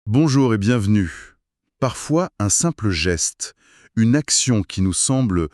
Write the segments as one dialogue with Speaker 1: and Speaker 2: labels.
Speaker 1: Bonjour et bienvenue. Parfois, un simple geste, une action qui nous semble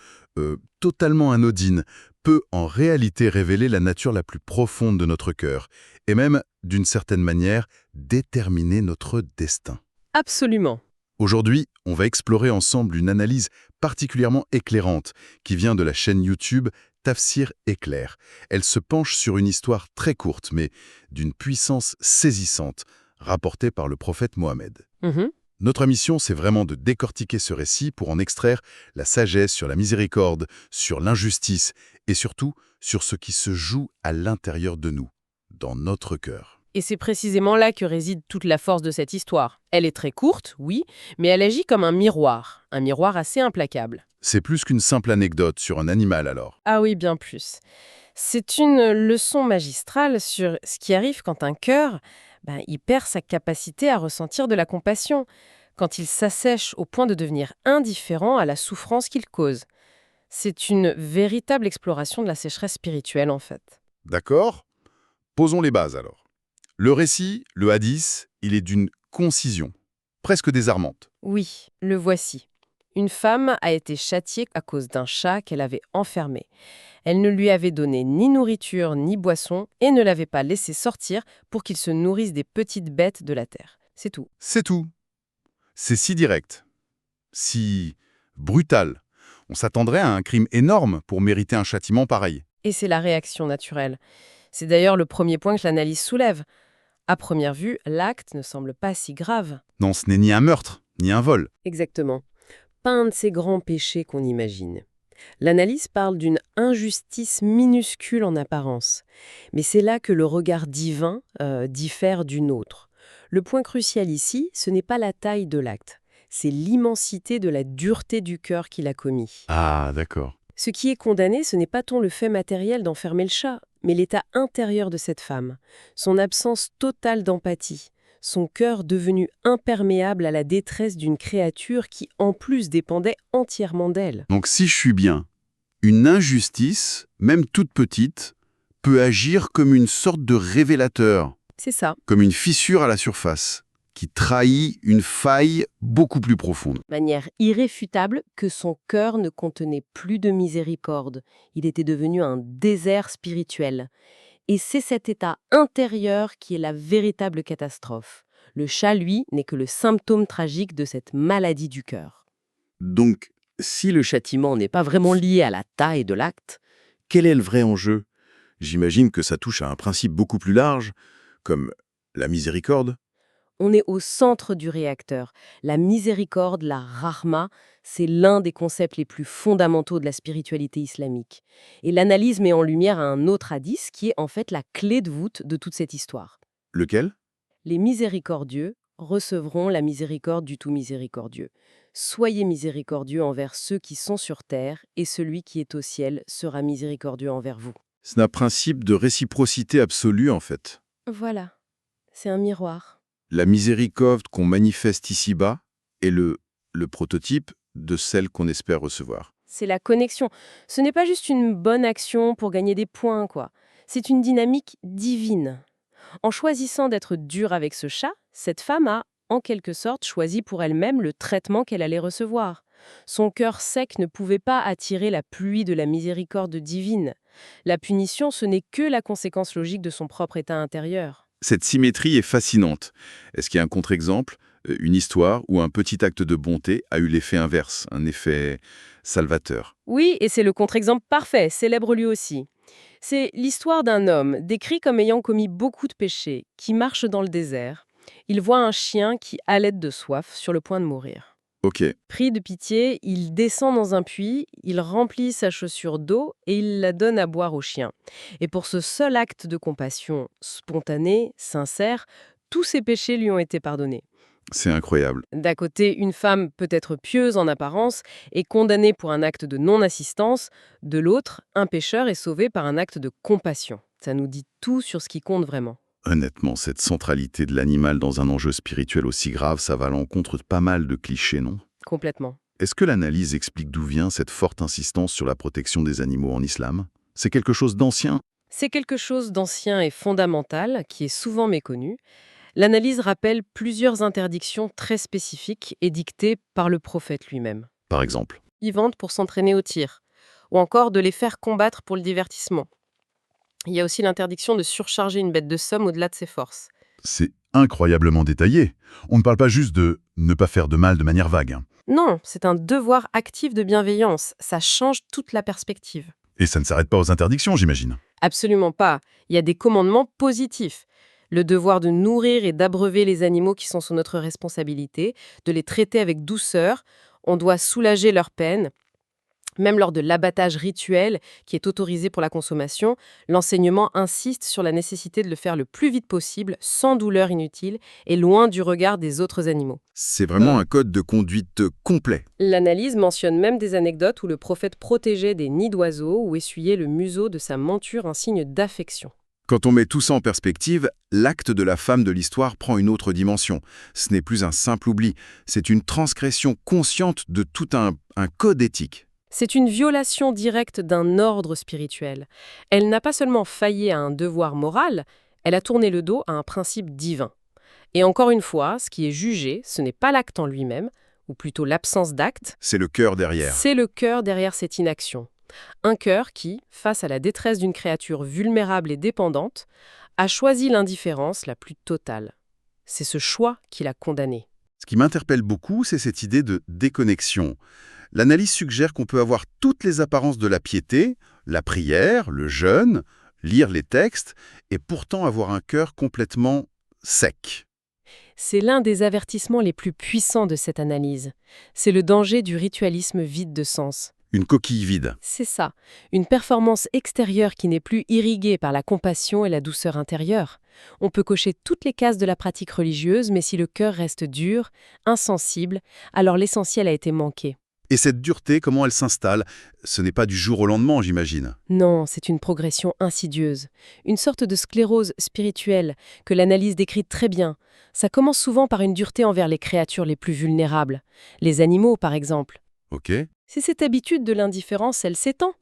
Speaker 1: totalement anodine, peut en réalité révéler la nature la plus profonde de notre cœur, et même, d'une certaine manière, déterminer notre destin.
Speaker 2: Absolument.
Speaker 1: Aujourd'hui, on va explorer ensemble une analyse particulièrement éclairante qui vient de la chaîne YouTube Tafsir Éclair. Elle se penche sur une histoire très courte, mais d'une puissance saisissante, rapportée par le prophète Mohammed.
Speaker 2: Mhm.
Speaker 1: Notre mission, c'est vraiment de décortiquer ce récit pour en extraire la sagesse sur la miséricorde, sur l'injustice et surtout sur ce qui se joue à l'intérieur de nous, dans notre cœur.
Speaker 2: Et c'est précisément là que réside toute la force de cette histoire. Elle est très courte, oui, mais elle agit comme un miroir assez implacable.
Speaker 1: C'est plus qu'une simple anecdote sur un animal alors.
Speaker 2: Ah oui, bien plus. C'est une leçon magistrale sur ce qui arrive quand un cœur, il perd sa capacité à ressentir de la compassion, quand il s'assèche au point de devenir indifférent à la souffrance qu'il cause. C'est une véritable exploration de la sécheresse spirituelle, en fait.
Speaker 1: D'accord? Posons les bases alors. Le récit, le hadith, il est d'une concision, presque désarmante.
Speaker 2: Oui, le voici. Une femme a été châtiée à cause d'un chat qu'elle avait enfermé. Elle ne lui avait donné ni nourriture ni boisson et ne l'avait pas laissé sortir pour qu'il se nourrisse des petites bêtes de la terre. C'est tout.
Speaker 1: C'est tout. C'est si direct, si brutal. On s'attendrait à un crime énorme pour mériter un châtiment pareil.
Speaker 2: Et c'est la réaction naturelle. C'est d'ailleurs le premier point que l'analyse soulève. À première vue, l'acte ne semble pas si grave.
Speaker 1: Non, ce n'est ni un meurtre, ni un vol.
Speaker 2: Exactement. Pas un de ces grands péchés qu'on imagine. L'analyse parle d'une injustice minuscule en apparence. Mais c'est là que le regard divin diffère du nôtre. Le point crucial ici, ce n'est pas la taille de l'acte, c'est l'immensité de la dureté du cœur qu'il a commis.
Speaker 1: Ah, d'accord.
Speaker 2: Ce qui est condamné, ce n'est pas tant le fait matériel d'enfermer le chat, mais l'état intérieur de cette femme, son absence totale d'empathie, son cœur devenu imperméable à la détresse d'une créature qui, en plus, dépendait entièrement d'elle.
Speaker 1: Donc si je suis bien, une injustice, même toute petite, peut agir comme une sorte de révélateur,
Speaker 2: C'est ça.
Speaker 1: comme une fissure à la surface, qui trahit une faille beaucoup plus profonde.
Speaker 2: Manière irréfutable que son cœur ne contenait plus de miséricorde. Il était devenu un désert spirituel. Et c'est cet état intérieur qui est la véritable catastrophe. Le chat, lui, n'est que le symptôme tragique de cette maladie du cœur.
Speaker 3: Donc, si le châtiment n'est pas vraiment lié à la taille de l'acte, quel est le vrai enjeu? J'imagine que ça touche à un principe beaucoup plus large, comme la miséricorde.
Speaker 2: On est au centre du réacteur. La miséricorde, la rahma, c'est l'un des concepts les plus fondamentaux de la spiritualité islamique. Et l'analyse met en lumière un autre hadith qui est en fait la clé de voûte de toute cette histoire.
Speaker 3: Lequel?
Speaker 2: Les miséricordieux recevront la miséricorde du tout miséricordieux. Soyez miséricordieux envers ceux qui sont sur terre, et celui qui est au ciel sera miséricordieux envers vous.
Speaker 3: C'est un principe de réciprocité absolue, en fait.
Speaker 2: Voilà, c'est un miroir.
Speaker 3: La miséricorde qu'on manifeste ici-bas est le prototype de celle qu'on espère recevoir.
Speaker 2: C'est la connexion. Ce n'est pas juste une bonne action pour gagner des points, quoi. C'est une dynamique divine. En choisissant d'être dure avec ce chat, cette femme a, en quelque sorte, choisi pour elle-même le traitement qu'elle allait recevoir. Son cœur sec ne pouvait pas attirer la pluie de la miséricorde divine. La punition, ce n'est que la conséquence logique de son propre état intérieur.
Speaker 3: Cette symétrie est fascinante. Est-ce qu'il y a un contre-exemple, une histoire où un petit acte de bonté a eu l'effet inverse, un effet salvateur?
Speaker 2: Oui, et c'est le contre-exemple parfait, célèbre lui aussi. C'est l'histoire d'un homme, décrit comme ayant commis beaucoup de péchés, qui marche dans le désert. Il voit un chien qui halète de soif sur le point de mourir.
Speaker 3: Ok,
Speaker 2: Pris de pitié, il descend dans un puits, il remplit sa chaussure d'eau et il la donne à boire au chien. Et pour ce seul acte de compassion, spontané, sincère, tous ses péchés lui ont été pardonnés.
Speaker 3: c'est incroyable.
Speaker 2: D'un côté, une femme peut-être pieuse en apparence est condamnée pour un acte de non-assistance. De l'autre, un pécheur est sauvé par un acte de compassion. Ça nous dit tout sur ce qui compte vraiment.
Speaker 3: Honnêtement, cette centralité de l'animal dans un enjeu spirituel aussi grave, ça va à l'encontre de pas mal de clichés, non?
Speaker 2: Complètement.
Speaker 3: Est-ce que l'analyse explique d'où vient cette forte insistance sur la protection des animaux en islam? C'est quelque chose d'ancien?
Speaker 2: C'est quelque chose d'ancien et fondamental qui est souvent méconnu. L'analyse rappelle plusieurs interdictions très spécifiques édictées par le prophète lui-même.
Speaker 1: Par exemple.
Speaker 2: Vivantes pour s'entraîner au tir, ou encore de les faire combattre pour le divertissement. Il y a aussi l'interdiction de surcharger une bête de somme au-delà de ses forces.
Speaker 1: C'est incroyablement détaillé. On ne parle pas juste de ne pas faire de mal de manière vague, hein.
Speaker 2: Non, c'est un devoir actif de bienveillance. Ça change toute la perspective.
Speaker 1: Et ça ne s'arrête pas aux interdictions, j'imagine.
Speaker 2: Absolument pas. Il y a des commandements positifs. Le devoir de nourrir et d'abreuver les animaux qui sont sous notre responsabilité, de les traiter avec douceur. On doit soulager leur peine. Même lors de l'abattage rituel, qui est autorisé pour la consommation, l'enseignement insiste sur la nécessité de le faire le plus vite possible, sans douleur inutile et loin du regard des autres animaux.
Speaker 3: C'est vraiment un code de conduite complet.
Speaker 2: L'analyse mentionne même des anecdotes où le prophète protégeait des nids d'oiseaux ou essuyait le museau de sa monture, un signe d'affection.
Speaker 3: Quand on met tout ça en perspective, l'acte de la femme de l'histoire prend une autre dimension. Ce n'est plus un simple oubli, c'est une transgression consciente de tout un code éthique.
Speaker 2: C'est une violation directe d'un ordre spirituel. Elle n'a pas seulement failli à un devoir moral, elle a tourné le dos à un principe divin. Et encore une fois, ce qui est jugé, ce n'est pas l'acte en lui-même, ou plutôt l'absence d'acte,
Speaker 3: C'est le cœur derrière.
Speaker 2: c'est le cœur derrière cette inaction. Un cœur qui, face à la détresse d'une créature vulnérable et dépendante, a choisi l'indifférence la plus totale. C'est ce choix qui l'a condamné.
Speaker 1: Ce qui m'interpelle beaucoup, c'est cette idée de déconnexion. L'analyse suggère qu'on peut avoir toutes les apparences de la piété, la prière, le jeûne, lire les textes, et pourtant avoir un cœur complètement sec.
Speaker 2: C'est l'un des avertissements les plus puissants de cette analyse. C'est le danger du ritualisme vide de sens.
Speaker 1: Une coquille vide.
Speaker 2: C'est ça, une performance extérieure qui n'est plus irriguée par la compassion et la douceur intérieure. On peut cocher toutes les cases de la pratique religieuse, mais si le cœur reste dur, insensible, alors l'essentiel a été manqué.
Speaker 1: Et cette dureté, comment elle s'installe? Ce n'est pas du jour au lendemain, j'imagine.
Speaker 2: Non, c'est une progression insidieuse, une sorte de sclérose spirituelle que l'analyse décrit très bien. Ça commence souvent par une dureté envers les créatures les plus vulnérables, les animaux par exemple.
Speaker 1: Ok.
Speaker 2: C'est cette habitude de l'indifférence, elle s'étend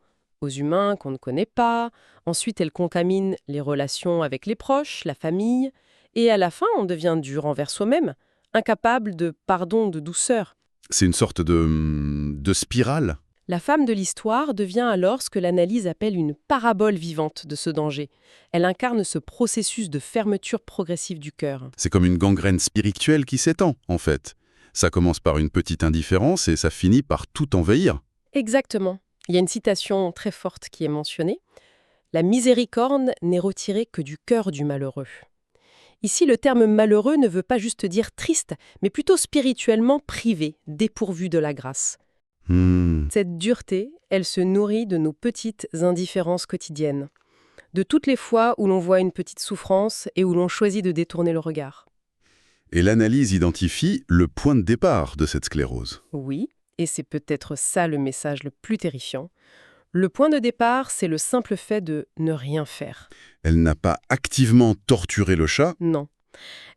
Speaker 2: aux humains qu'on ne connaît pas, ensuite elle contamine les relations avec les proches, la famille, et à la fin on devient dur envers soi-même, incapable de pardon, de douceur.
Speaker 1: C'est une sorte de spirale.
Speaker 2: La femme de l'histoire devient alors ce que l'analyse appelle une parabole vivante de ce danger. Elle incarne ce processus de fermeture progressive du cœur.
Speaker 1: C'est comme une gangrène spirituelle qui s'étend, en fait. Ça commence par une petite indifférence et ça finit par tout envahir.
Speaker 2: Exactement. Il y a une citation très forte qui est mentionnée. « La miséricorde n'est retirée que du cœur du malheureux ». Ici, le terme malheureux ne veut pas juste dire triste, mais plutôt spirituellement privé, dépourvu de la grâce. Cette dureté, elle se nourrit de nos petites indifférences quotidiennes, de toutes les fois où l'on voit une petite souffrance et où l'on choisit de détourner le regard.
Speaker 1: Et l'analyse identifie le point de départ de cette sclérose.
Speaker 2: Oui, et c'est peut-être ça le message le plus terrifiant. Le point de départ, c'est le simple fait de ne rien faire.
Speaker 1: Elle n'a pas activement torturé le chat.
Speaker 2: Non.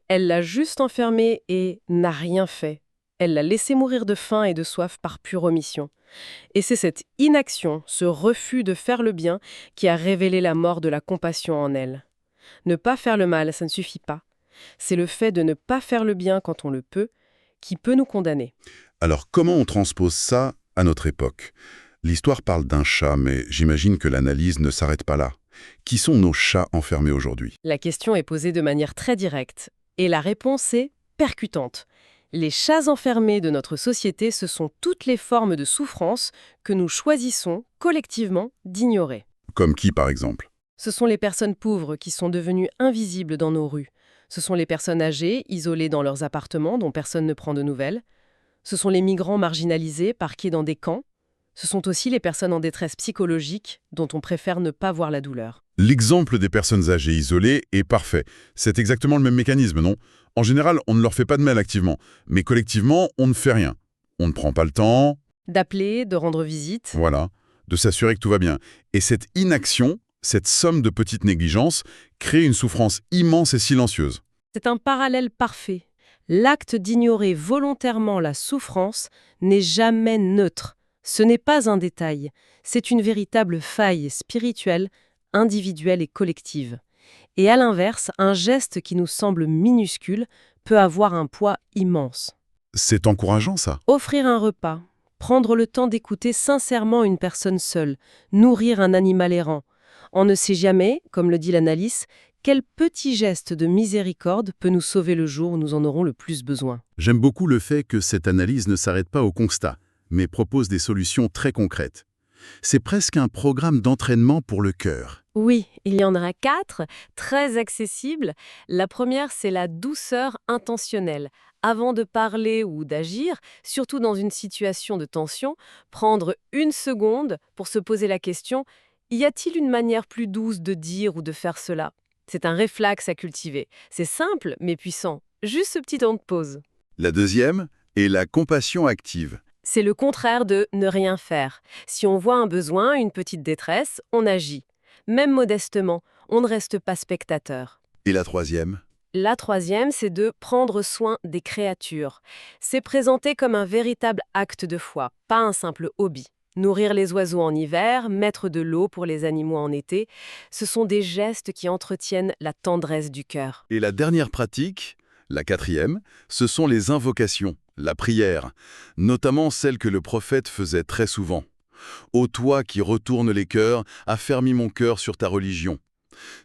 Speaker 2: Elle l'a juste enfermé et n'a rien fait. Elle l'a laissé mourir de faim et de soif par pure omission. Et c'est cette inaction, ce refus de faire le bien, qui a révélé la mort de la compassion en elle. Ne pas faire le mal, ça ne suffit pas. C'est le fait de ne pas faire le bien quand on le peut, qui peut nous condamner.
Speaker 1: Alors comment on transpose ça à notre époque? L'histoire parle d'un chat, mais j'imagine que l'analyse ne s'arrête pas là. Qui sont nos chats enfermés aujourd'hui?
Speaker 2: La question est posée de manière très directe, et la réponse est percutante. Les chats enfermés de notre société, ce sont toutes les formes de souffrance que nous choisissons collectivement d'ignorer.
Speaker 1: Comme qui, par exemple?
Speaker 2: Ce sont les personnes pauvres qui sont devenues invisibles dans nos rues. Ce sont les personnes âgées, isolées dans leurs appartements dont personne ne prend de nouvelles. Ce sont les migrants marginalisés, parqués dans des camps. Ce sont aussi les personnes en détresse psychologique dont on préfère ne pas voir la douleur.
Speaker 1: L'exemple des personnes âgées isolées est parfait. C'est exactement le même mécanisme, non? En général, on ne leur fait pas de mal activement, mais collectivement, on ne fait rien. On ne prend pas le temps,
Speaker 2: D'appeler, de rendre visite.
Speaker 1: voilà, de s'assurer que tout va bien. Et cette inaction, cette somme de petites négligences, crée une souffrance immense et silencieuse.
Speaker 2: C'est un parallèle parfait. L'acte d'ignorer volontairement la souffrance n'est jamais neutre. Ce n'est pas un détail. C'est une véritable faille spirituelle, individuelle et collective. Et à l'inverse, un geste qui nous semble minuscule peut avoir un poids immense.
Speaker 1: C'est encourageant, ça.
Speaker 2: Offrir un repas, prendre le temps d'écouter sincèrement une personne seule, nourrir un animal errant. On ne sait jamais, comme le dit l'analyse, quel petit geste de miséricorde peut nous sauver le jour où nous en aurons le plus besoin.
Speaker 1: J'aime beaucoup le fait que cette analyse ne s'arrête pas au constat, mais propose des solutions très concrètes. C'est presque un programme d'entraînement pour le cœur.
Speaker 2: Oui, il y en aura 4, très accessibles. La première, c'est la douceur intentionnelle. Avant de parler ou d'agir, surtout dans une situation de tension, prendre une seconde pour se poser la question « Y a-t-il une manière plus douce de dire ou de faire cela ?» C'est un réflexe à cultiver. C'est simple, mais puissant. Juste ce petit temps de pause.
Speaker 1: La deuxième est la compassion active.
Speaker 2: C'est le contraire de ne rien faire. Si on voit un besoin, une petite détresse, on agit. Même modestement, on ne reste pas spectateur.
Speaker 1: Et la troisième?
Speaker 2: La troisième, c'est de prendre soin des créatures. C'est présenté comme un véritable acte de foi, pas un simple hobby. Nourrir les oiseaux en hiver, mettre de l'eau pour les animaux en été, ce sont des gestes qui entretiennent la tendresse du cœur.
Speaker 1: Et la dernière pratique, la quatrième, ce sont les invocations, la prière, notamment celle que le prophète faisait très souvent. « Ô toi qui retournes les cœurs, affermis mon cœur sur ta religion ».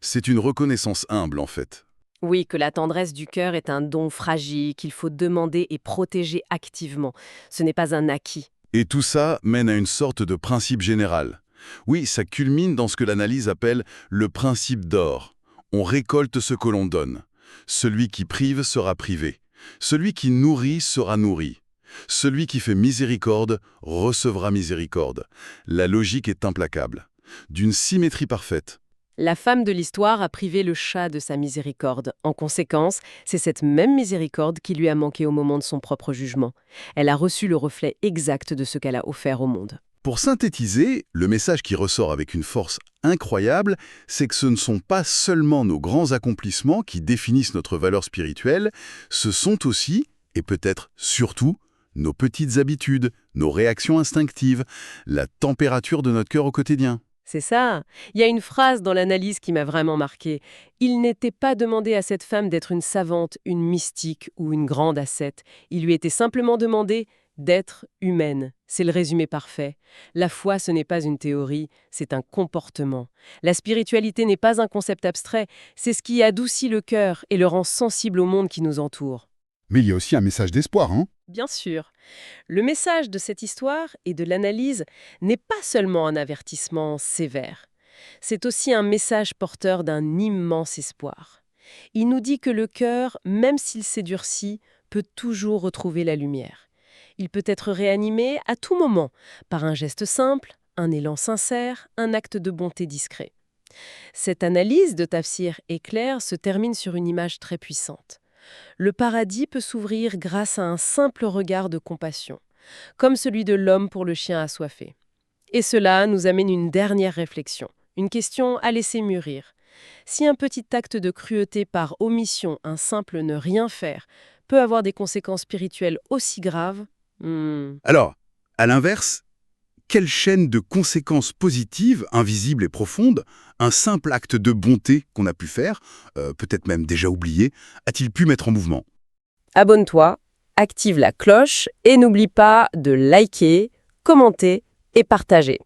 Speaker 1: C'est une reconnaissance humble, en fait.
Speaker 2: Oui, que la tendresse du cœur est un don fragile qu'il faut demander et protéger activement. Ce n'est pas un acquis.
Speaker 1: Et tout ça mène à une sorte de principe général. Oui, ça culmine dans ce que l'analyse appelle le principe d'or. On récolte ce que l'on donne. Celui qui prive sera privé. Celui qui nourrit sera nourri. Celui qui fait miséricorde recevra miséricorde. La logique est implacable. D'une symétrie parfaite.
Speaker 2: La femme de l'histoire a privé le chat de sa miséricorde. En conséquence, c'est cette même miséricorde qui lui a manqué au moment de son propre jugement. Elle a reçu le reflet exact de ce qu'elle a offert au monde.
Speaker 1: Pour synthétiser, le message qui ressort avec une force incroyable, c'est que ce ne sont pas seulement nos grands accomplissements qui définissent notre valeur spirituelle, ce sont aussi, et peut-être surtout, nos petites habitudes, nos réactions instinctives, la température de notre cœur au quotidien.
Speaker 2: C'est ça. Il y a une phrase dans l'analyse qui m'a vraiment marquée. Il n'était pas demandé à cette femme d'être une savante, une mystique ou une grande ascète. Il lui était simplement demandé d'être humaine. C'est le résumé parfait. La foi, ce n'est pas une théorie, c'est un comportement. La spiritualité n'est pas un concept abstrait, c'est ce qui adoucit le cœur et le rend sensible au monde qui nous entoure.
Speaker 4: Mais il y a aussi un message d'espoir, hein?
Speaker 2: Bien sûr. Le message de cette histoire et de l'analyse n'est pas seulement un avertissement sévère. C'est aussi un message porteur d'un immense espoir. Il nous dit que le cœur, même s'il s'est durci, peut toujours retrouver la lumière. Il peut être réanimé à tout moment, par un geste simple, un élan sincère, un acte de bonté discret. Cette analyse de Tafsir éclair se termine sur une image très puissante. Le paradis peut s'ouvrir grâce à un simple regard de compassion, comme celui de l'homme pour le chien assoiffé. Et cela nous amène une dernière réflexion, une question à laisser mûrir. Si un petit acte de cruauté par omission, un simple ne rien faire, peut avoir des conséquences spirituelles aussi graves,
Speaker 1: Alors, à l'inverse, quelle chaîne de conséquences positives, invisibles et profondes, un simple acte de bonté qu'on a pu faire, peut-être même déjà oublié, a-t-il pu mettre en mouvement?
Speaker 2: abonne-toi, active la cloche et n'oublie pas de liker, commenter et partager.